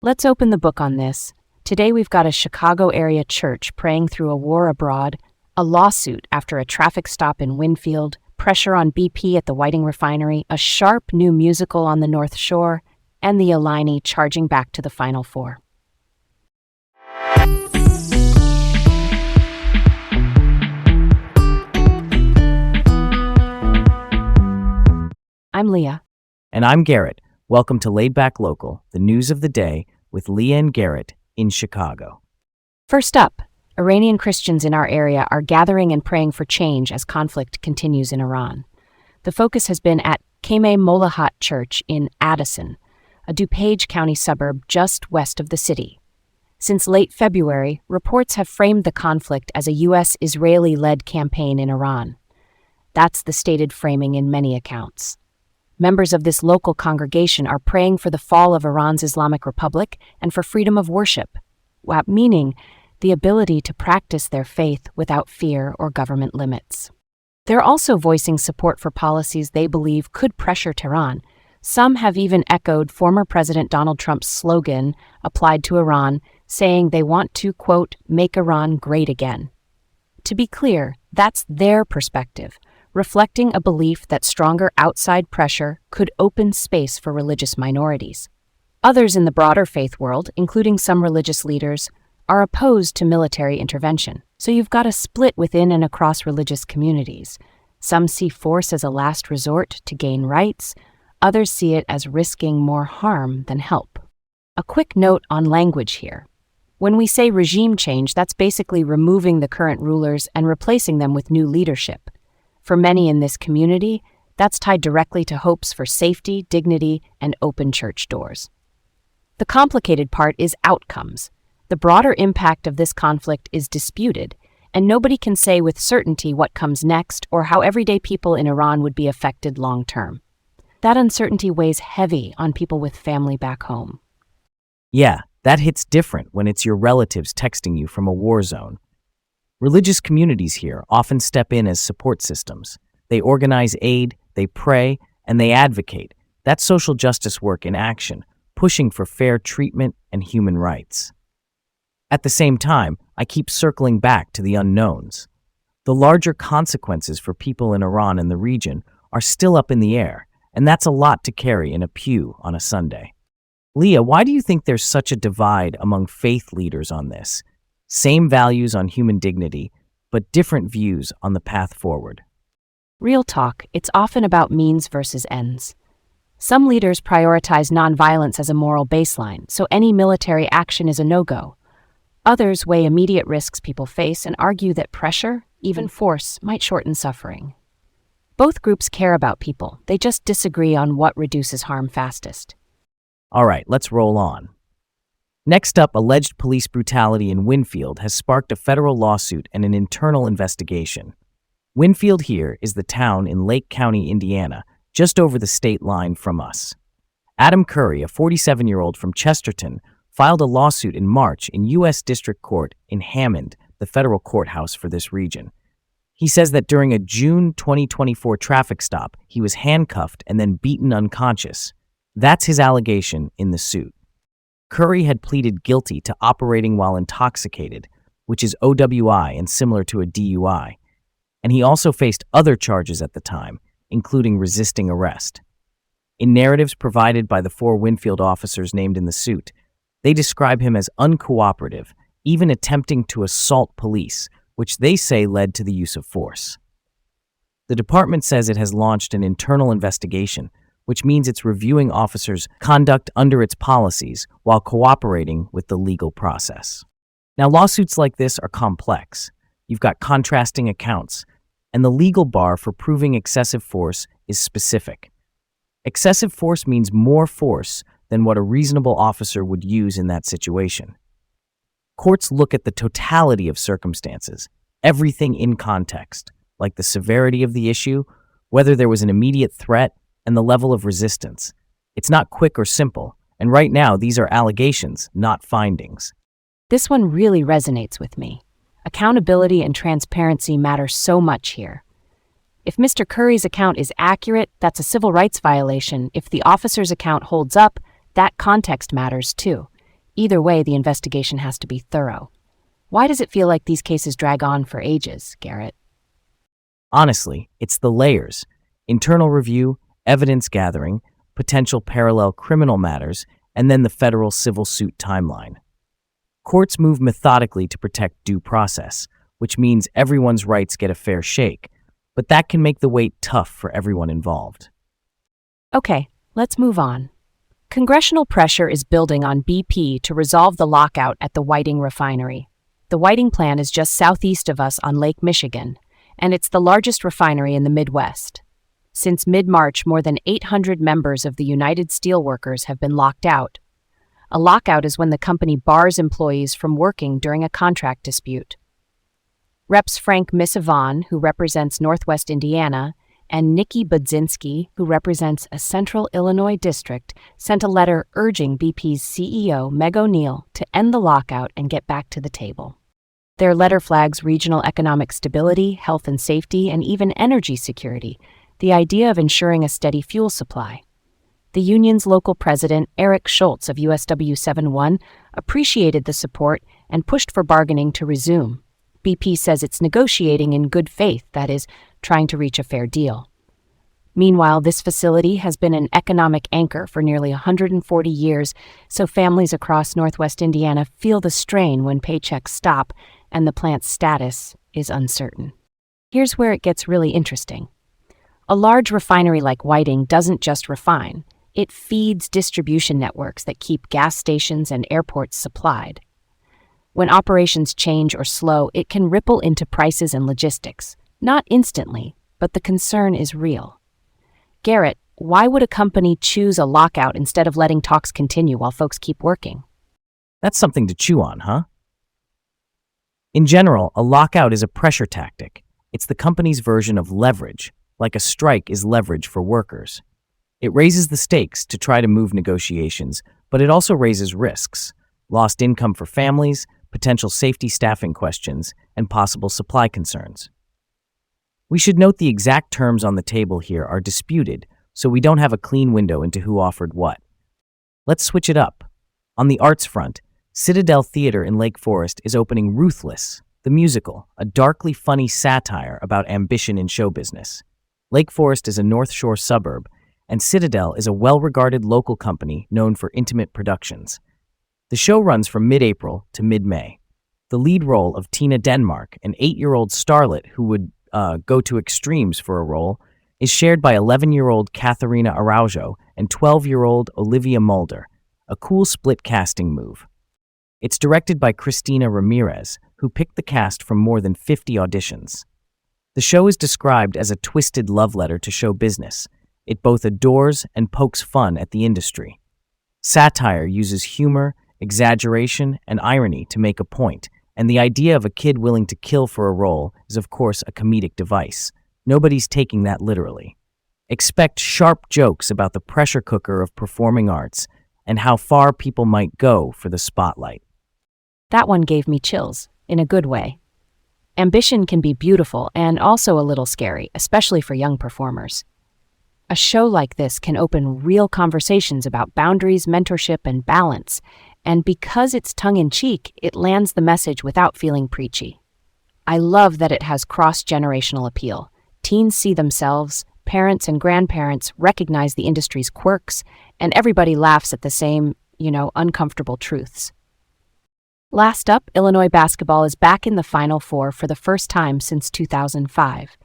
Let's open the book on this. Today we've got a Chicago area church praying through a war abroad, a lawsuit after a traffic stop in Winfield, pressure on BP at the Whiting refinery, a sharp new musical on the North Shore, and the Illini charging back to the Final Four. I'm Leah. And I'm Garrett. Welcome to Laid Back Local, the news of the day with Leah and Garrett in Chicago. First up, Iranian Christians in our area are gathering and praying for change as conflict continues in Iran. The focus has been at Kameh Molahat Church in Addison, a DuPage County suburb just west of the city. Since late February, reports have framed the conflict as a U.S.-Israeli-led campaign in Iran. That's the stated framing in many accounts. Members of this local congregation are praying for the fall of Iran's Islamic Republic and for freedom of worship, meaning the ability to practice their faith without fear or government limits. They're also voicing support for policies they believe could pressure Tehran. Some have even echoed former President Donald Trump's slogan applied to Iran, saying they want to, quote, make Iran great again. To be clear, that's their perspective, reflecting a belief that stronger outside pressure could open space for religious minorities. Others in the broader faith world, including some religious leaders, are opposed to military intervention. So you've got a split within and across religious communities. Some see force as a last resort to gain rights. Others see it as risking more harm than help. A quick note on language here. When we say regime change, that's basically removing the current rulers and replacing them with new leadership. For many in this community, that's tied directly to hopes for safety, dignity, and open church doors. The complicated part is outcomes. The broader impact of this conflict is disputed, and nobody can say with certainty what comes next or how everyday people in Iran would be affected long term. That uncertainty weighs heavy on people with family back home. Yeah, that hits different when it's your relatives texting you from a war zone. Religious communities here often step in as support systems. They organize aid, they pray, and they advocate. That's social justice work in action, pushing for fair treatment and human rights. At the same time, I keep circling back to the unknowns. The larger consequences for people in Iran and the region are still up in the air, and that's a lot to carry in a pew on a Sunday. Leah, why do you think there's such a divide among faith leaders on this? Same values on human dignity, but different views on the path forward. Real talk, it's often about means versus ends. Some leaders prioritize nonviolence as a moral baseline, so any military action is a no-go. Others weigh immediate risks people face and argue that pressure, even force, might shorten suffering. Both groups care about people, they just disagree on what reduces harm fastest. All right, let's roll on. Next up, alleged police brutality in Winfield has sparked a federal lawsuit and an internal investigation. Winfield here is the town in Lake County, Indiana, just over the state line from us. Adam Curry, a 47-year-old from Chesterton, filed a lawsuit in March in U.S. District Court in Hammond, the federal courthouse for this region. He says that during a June 2024 traffic stop, he was handcuffed and then beaten unconscious. That's his allegation in the suit. Curry had pleaded guilty to operating while intoxicated, which is OWI and similar to a DUI, and he also faced other charges at the time, including resisting arrest. In narratives provided by the 4 Winfield officers named in the suit, they describe him as uncooperative, even attempting to assault police, which they say led to the use of force. The department says it has launched an internal investigation, which means it's reviewing officers' conduct under its policies while cooperating with the legal process. Now, lawsuits like this are complex. You've got contrasting accounts, and the legal bar for proving excessive force is specific. Excessive force means more force than what a reasonable officer would use in that situation. Courts look at the totality of circumstances, everything in context, like the severity of the issue, whether there was an immediate threat, and the level of resistance. It's not quick or simple, and right now these are allegations, not findings. This one really resonates with me. Accountability and transparency matter so much here. If Mr. Curry's account is accurate, that's a civil rights violation. If the officer's account holds up, that context matters too. Either way, the investigation has to be thorough. Why does it feel like these cases drag on for ages, Garrett? Honestly, it's the layers: internal review, evidence gathering, potential parallel criminal matters, and then the federal civil suit timeline. Courts move methodically to protect due process, which means everyone's rights get a fair shake, but that can make the wait tough for everyone involved. Okay, let's move on. Congressional pressure is building on BP to resolve the lockout at the Whiting refinery. The Whiting plant is just southeast of us on Lake Michigan, and it's the largest refinery in the Midwest. Since mid-March, more than 800 members of the United Steelworkers have been locked out. A lockout is when the company bars employees from working during a contract dispute. Reps Frank Misivon, who represents Northwest Indiana, and Nikki Budzinski, who represents a central Illinois district, sent a letter urging BP's CEO, Meg O'Neill, to end the lockout and get back to the table. Their letter flags regional economic stability, health and safety, and even energy security, the idea of ensuring a steady fuel supply. The union's local president, Eric Schultz of USW 71, appreciated the support and pushed for bargaining to resume. BP says it's negotiating in good faith, that is, trying to reach a fair deal. Meanwhile, this facility has been an economic anchor for nearly 140 years, so families across Northwest Indiana feel the strain when paychecks stop and the plant's status is uncertain. Here's where it gets really interesting. A large refinery like Whiting doesn't just refine, it feeds distribution networks that keep gas stations and airports supplied. When operations change or slow, it can ripple into prices and logistics. Not instantly, but the concern is real. Garrett, why would a company choose a lockout instead of letting talks continue while folks keep working? That's something to chew on, huh? In general, a lockout is a pressure tactic. It's the company's version of leverage, like a strike is leverage for workers. It raises the stakes to try to move negotiations, but it also raises risks: lost income for families, potential safety staffing questions, and possible supply concerns. We should note the exact terms on the table here are disputed, so we don't have a clean window into who offered what. Let's switch it up. On the arts front, Citadel Theater in Lake Forest is opening Ruthless, the musical, a darkly funny satire about ambition in show business. Lake Forest is a North Shore suburb, and Citadel is a well-regarded local company known for intimate productions. The show runs from mid-April to mid-May. The lead role of Tina Denmark, an 8-year-old starlet who would go to extremes for a role, is shared by 11-year-old Katharina Araujo and 12-year-old Olivia Mulder, a cool split casting move. It's directed by Cristina Ramirez, who picked the cast from more than 50 auditions. The show is described as a twisted love letter to show business. It both adores and pokes fun at the industry. Satire uses humor, exaggeration, and irony to make a point, and the idea of a kid willing to kill for a role is of course a comedic device. Nobody's taking that literally. Expect sharp jokes about the pressure cooker of performing arts and how far people might go for the spotlight. That one gave me chills, in a good way. Ambition can be beautiful and also a little scary, especially for young performers. A show like this can open real conversations about boundaries, mentorship, and balance, and because it's tongue-in-cheek, it lands the message without feeling preachy. I love that it has cross-generational appeal. Teens see themselves, parents and grandparents recognize the industry's quirks, and everybody laughs at the same, uncomfortable truths. Last up, Illinois basketball is back in the Final Four for the first time since 2005.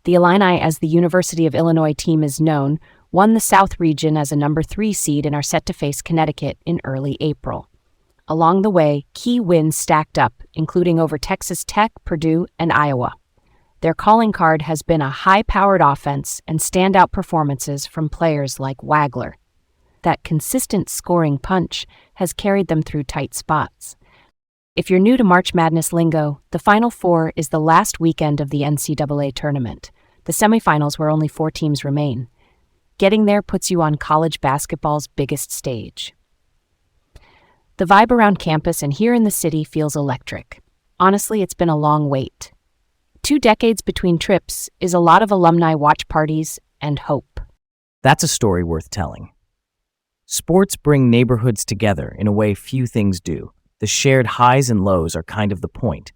The Illini, as the University of Illinois team is known, won the South region as a number 3 seed and are set to face Connecticut in early April. Along the way, key wins stacked up, including over Texas Tech, Purdue, and Iowa. Their calling card has been a high-powered offense and standout performances from players like Wagler. That consistent scoring punch has carried them through tight spots. If you're new to March Madness lingo, the Final Four is the last weekend of the NCAA tournament, the semifinals where only 4 teams remain. Getting there puts you on college basketball's biggest stage. The vibe around campus and here in the city feels electric. Honestly, it's been a long wait. 2 decades between trips is a lot of alumni watch parties and hope. That's a story worth telling. Sports bring neighborhoods together in a way few things do. The shared highs and lows are kind of the point.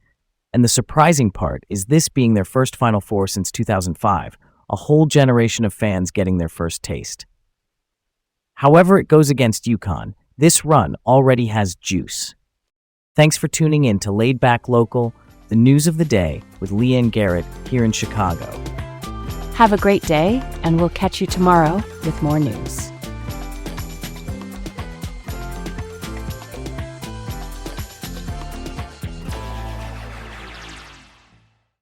And the surprising part is this being their first Final Four since 2005, a whole generation of fans getting their first taste. However it goes against UConn, this run already has juice. Thanks for tuning in to Laid Back Local, the news of the day with Leah and Garrett here in Chicago. Have a great day, and we'll catch you tomorrow with more news.